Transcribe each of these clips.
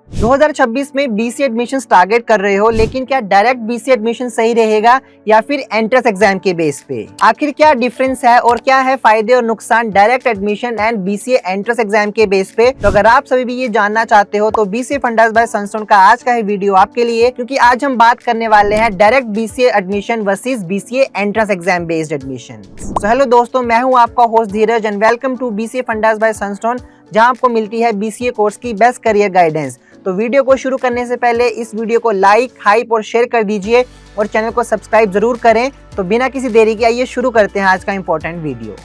2026 में BCA admission target कर रहे हो, लेकिन क्या डायरेक्ट बीसीए एडमिशन सही रहेगा या फिर एंट्रेंस एग्जाम के बेस पे? आखिर क्या डिफरेंस है और क्या है फायदे और नुकसान direct admission and BCA entrance exam के बेस पे? तो अगर आप सभी भी ये जानना चाहते हो तो बीसीए फंडास बाय सनस्टोन का आज का है वीडियो आपके लिए, क्योंकि आज हम बात करने वाले हैं direct BCA admission versus BCA entrance exam based admission. तो हेलो दोस्तों, मैं हूँ आपका host Dheeraj and welcome to BCA fundas by Sunstone, जहां आपको मिलती है बीसीए कोर्स की बेस्ट करियर गाइडेंस। तो वीडियो को शुरू करने से पहले इस वीडियो को लाइक, हाइप और शेयर कर दीजिए और चैनल को सब्सक्राइब जरूर करें। तो बिना किसी देरी के आइए शुरू करते हैं आज का important video.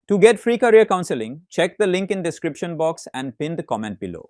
To get free career counseling, check the link in description box and pin the comment below.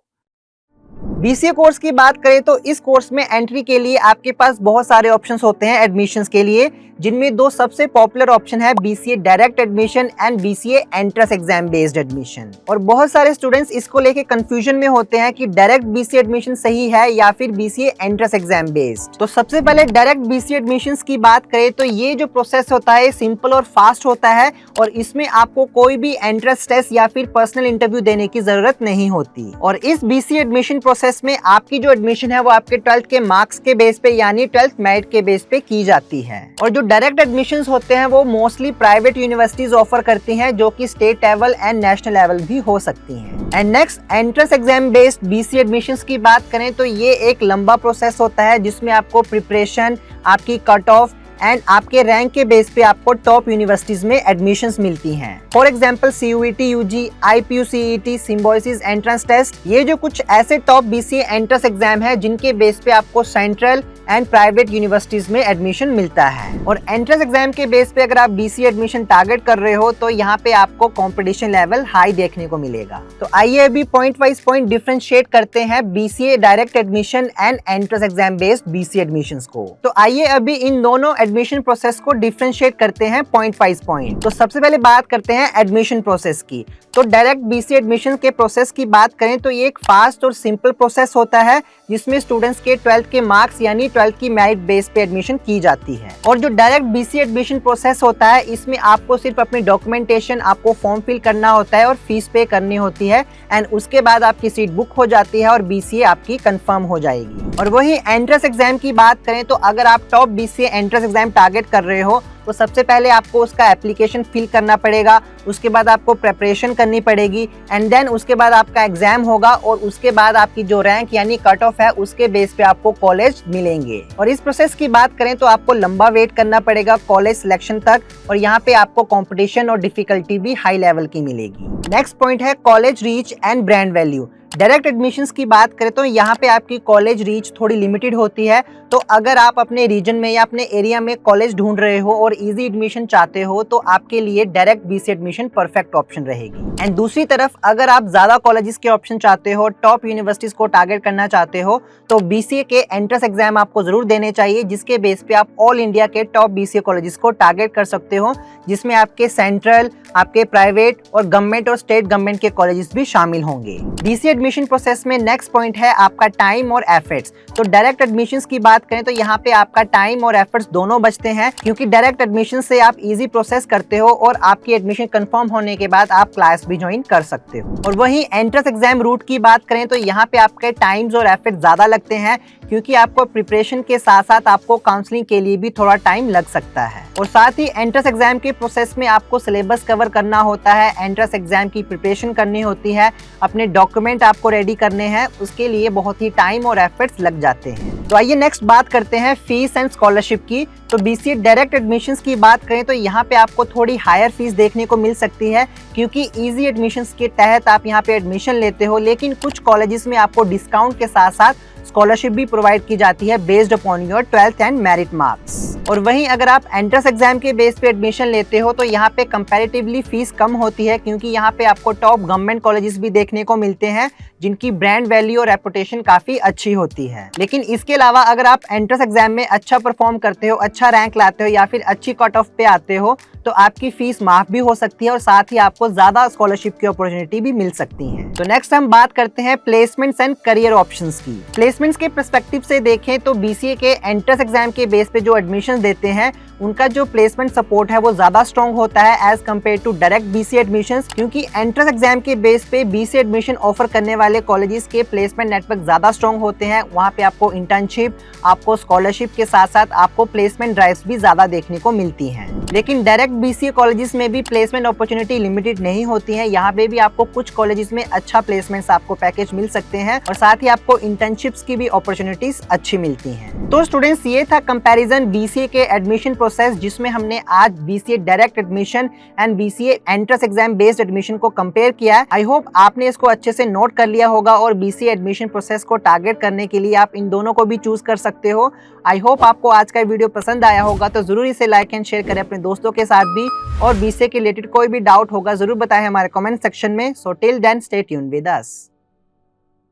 BCA course की बात करें तो इस कोर्स में एंट्री के लिए आपके पास बहुत सारे ऑप्शंस होते हैं एडमिशंस के लिए, जिनमें दो सबसे पॉपुलर ऑप्शन है BCA direct admission and BCA entrance exam based admission. और बहुत सारे स्टूडेंट्स इसको लेके कंफ्यूजन में होते हैं कि डायरेक्ट बीसीए एडमिशन सही है या फिर बीसीए एंट्रेंस एग्जाम बेस्ड। तो सबसे पहले डायरेक्ट बीसीए एडमिशंस की बात करें तो ये जो प्रोसेस होता है सिंपल और फास्ट होता है और इसमें आपको कोई भी एंट्रेंस टेस्ट या फिर पर्सनल इंटरव्यू देने की जरूरत नहीं होती। और इस बीसीए एडमिशन प्रोसेस में आपकी जो एडमिशन है वो आपके 12th के मार्क्स के बेस पे यानी 12th मेरिट के बेस पे की जाती है। और जो डायरेक्ट एडमिशंस होते हैं वो मोस्टली प्राइवेट यूनिवर्सिटीज ऑफर करती हैं, जो कि state level and national level भी हो सकती हैं। And next, entrance exam based BCA admissions की बात करें तो ये एक लंबा प्रोसेस होता है जिसमें आपको प्रिपरेशन, आपकी कट ऑफ एंड आपके रैंक के बेस पे आपको टॉप यूनिवर्सिटीज में एडमिशंस मिलती हैं। For example CUET, UG, IPU CET, Symbiosis entrance test, ये जो कुछ ऐसे टॉप बीसीए एंट्रेंस एग्जाम है जिनके बेस पे आपको सेंट्रल एंड प्राइवेट यूनिवर्सिटीज में एडमिशन मिलता है। और एंट्रेंस एग्जाम के बेस पे अगर आप बीसीए एडमिशन टारगेट कर रहे हो तो यहाँ पे आपको कंपटीशन लेवल हाई देखने को मिलेगा। तो आइए अभी पॉइंट वाइज पॉइंट डिफरेंशिएट करते हैं BCA direct admission and entrance exam based BCA admissions को। तो आइए अभी इन दोनों एडमिशन प्रोसेस को डिफरेंशिएट करते हैं पॉइंट वाइज पॉइंट। तो सबसे पहले बात करते हैं एडमिशन प्रोसेस की। तो डायरेक्ट बीसीए एडमिशन के प्रोसेस की बात करें तो ये एक फास्ट और सिंपल प्रोसेस होता है जिसमें स्टूडेंट्स के 12th के मार्क्स यानी 12th की मेरिट बेस पे एडमिशन की जाती है। और जो डायरेक्ट बीसीए एडमिशन प्रोसेस होता है इसमें आपको सिर्फ अपनी डॉक्यूमेंटेशन, आपको फॉर्म फिल करना होता है और फीस पे करनी होती है एंड उसके बाद आपकी सीट बुक हो जाती है और बीसीए आपकी कंफर्म हो जाएगी। और वही एंट्रेंस एग्जाम की बात करें तो अगर आप top BCA entrance exam target कर रहे हो तो सबसे पहले आपको उसका एप्लीकेशन फिल करना पड़ेगा, उसके बाद आपको प्रिपरेशन करनी पड़ेगी एंड देन उसके बाद आपका एग्जाम होगा और उसके बाद आपकी जो रैंक यानी कट ऑफ है उसके बेस पे आपको कॉलेज मिलेंगे। और इस प्रोसेस की बात करें तो आपको लंबा वेट करना पड़ेगा कॉलेज सिलेक्शन तक और यहाँ पे आपको कंपटीशन और डिफिकल्टी भी हाई लेवल की मिलेगी। नेक्स्ट पॉइंट है college reach and brand value. Direct admissions की बात करें तो यहाँ पे आपकी कॉलेज रीच थोड़ी लिमिटेड होती है। तो अगर आप अपने रीजन में या अपने एरिया में कॉलेज ढूंढ रहे हो और इजी एडमिशन चाहते हो तो आपके लिए direct BCA admission perfect option रहेगी। एंड दूसरी तरफ अगर आप ज्यादा कॉलेजेस के ऑप्शन चाहते हो, टॉप यूनिवर्सिटीज को टारगेट करना चाहते हो तो बीसीए के एंट्रेंस एग्जाम आपको जरूर देने चाहिए, जिसके बेस पे आप ऑल इंडिया के टॉप बीसीए कॉलेजेस को टारगेट कर सकते हो, जिसमें आपके सेंट्रल, आपके प्राइवेट और गवर्नमेंट और स्टेट गवर्नमेंट के कॉलेजेस भी शामिल होंगे। बीसीए एडमिशन प्रोसेस में नेक्स्ट पॉइंट है आपका टाइम और एफर्ट्स। तो डायरेक्ट एडमिशंस की बात करें तो यहाँ पे आपका टाइम और एफर्ट्स दोनों बचते हैं, क्योंकि डायरेक्ट एडमिशन से आप इजी प्रोसेस करते हो और आपकी एडमिशन कंफर्म होने के बाद आप क्लास भी ज्वाइन कर सकते हो। और वहीं एंट्रेंस एग्जाम रूट की बात करें तो यहाँ पे आपके टाइम्स और एफर्ट्स ज्यादा लगते हैं, क्योंकि आपको प्रिपरेशन के साथ साथ आपको काउंसलिंग के लिए भी थोड़ा टाइम लग सकता है। और साथ ही एंट्रेंस एग्जाम के प्रोसेस में आपको सिलेबस कवर करना होता है, एंट्रेंस एग्जाम की प्रिपरेशन करनी होती है, अपने डॉक्यूमेंट आपको रेडी करने हैं, उसके लिए बहुत ही टाइम और एफर्ट्स लग जाते हैं। तो आइए नेक्स्ट बात करते हैं फीस एंड स्कॉलरशिप की। तो बीसीए डायरेक्ट एडमिशंस की बात करें तो यहाँ पे आपको थोड़ी हायर फीस देखने को मिल सकती है, क्योंकि इजी एडमिशंस के तहत आप यहाँ पे एडमिशन लेते हो, लेकिन कुछ कॉलेजेस में आपको डिस्काउंट के साथ साथ स्कॉलरशिप भी प्रोवाइड की जाती है based upon your 12th and merit marks. और वहीं अगर आप एंट्रेंस एग्जाम के बेस पे एडमिशन लेते हो तो यहाँ पे कंपैरेटिवली फीस कम होती है, क्योंकि यहाँ पे आपको टॉप गवर्नमेंट कॉलेजेस भी देखने को मिलते हैं जिनकी ब्रांड वैल्यू और रेपुटेशन काफी अच्छी होती है। लेकिन इसके अलावा अगर आप एंट्रेंस एग्जाम में अच्छा परफॉर्म करते हो, अच्छा रैंक लाते हो या फिर अच्छी कट ऑफ पे आते हो तो आपकी फीस माफ भी हो सकती है और साथ ही आपको ज्यादा स्कॉलरशिप की अपॉर्चुनिटी भी मिल सकती है। तो नेक्स्ट हम बात करते हैं प्लेसमेंट्स एंड करियर ऑप्शंस की। प्लेसमेंट्स के पर्सपेक्टिव से देखें तो बीसीए के एंट्रेंस एग्जाम के बेस पे जो एडमिशन देते हैं उनका जो प्लेसमेंट सपोर्ट है वो ज्यादा स्ट्रॉन्ग होता है as compare to direct BCA admissions, क्योंकि एंट्रेंस एग्जाम के बेस पे बीसीए एडमिशन ऑफर करने वाले कॉलेजेस के प्लेसमेंट नेटवर्क ज्यादा स्ट्रॉन्ग होते हैं। वहाँ पे आपको इंटर्नशिप, आपको स्कॉलरशिप के साथ साथ आपको प्लेसमेंट ड्राइव्स भी ज्यादा देखने को मिलती हैं। लेकिन डायरेक्ट बीसीए कॉलेजेस में भी प्लेसमेंट अपॉर्चुनिटी लिमिटेड नहीं होती है। यहाँ पे भी आपको कुछ कॉलेजेस में अच्छा प्लेसमेंट्स आपको पैकेज मिल सकते हैं और साथ ही आपको इंटर्नशिप्स की भी अपॉर्चुनिटीज अच्छी मिलती हैं। तो स्टूडेंट्स, ये था कंपैरिजन बीसीए के एडमिशन प्रोसेस, जिसमें हमने आज BCA direct admission and BCA entrance exam based admission को कंपेयर किया है। आई होप आपने इसको अच्छे से नोट कर लिया होगा और बीसीए एडमिशन प्रोसेस को टारगेट करने के लिए आप इन दोनों को भी चूज कर सकते हो। आई होप आपको आज का वीडियो पसंद आया होगा, तो जरूर इसे लाइक एंड शेयर करें अपने दोस्तों के साथ भी, और बीसीए के रिलेटेड कोई भी डाउट होगा जरूर बताएं हमारे कमेंट सेक्शन में। So till then stay tuned with us.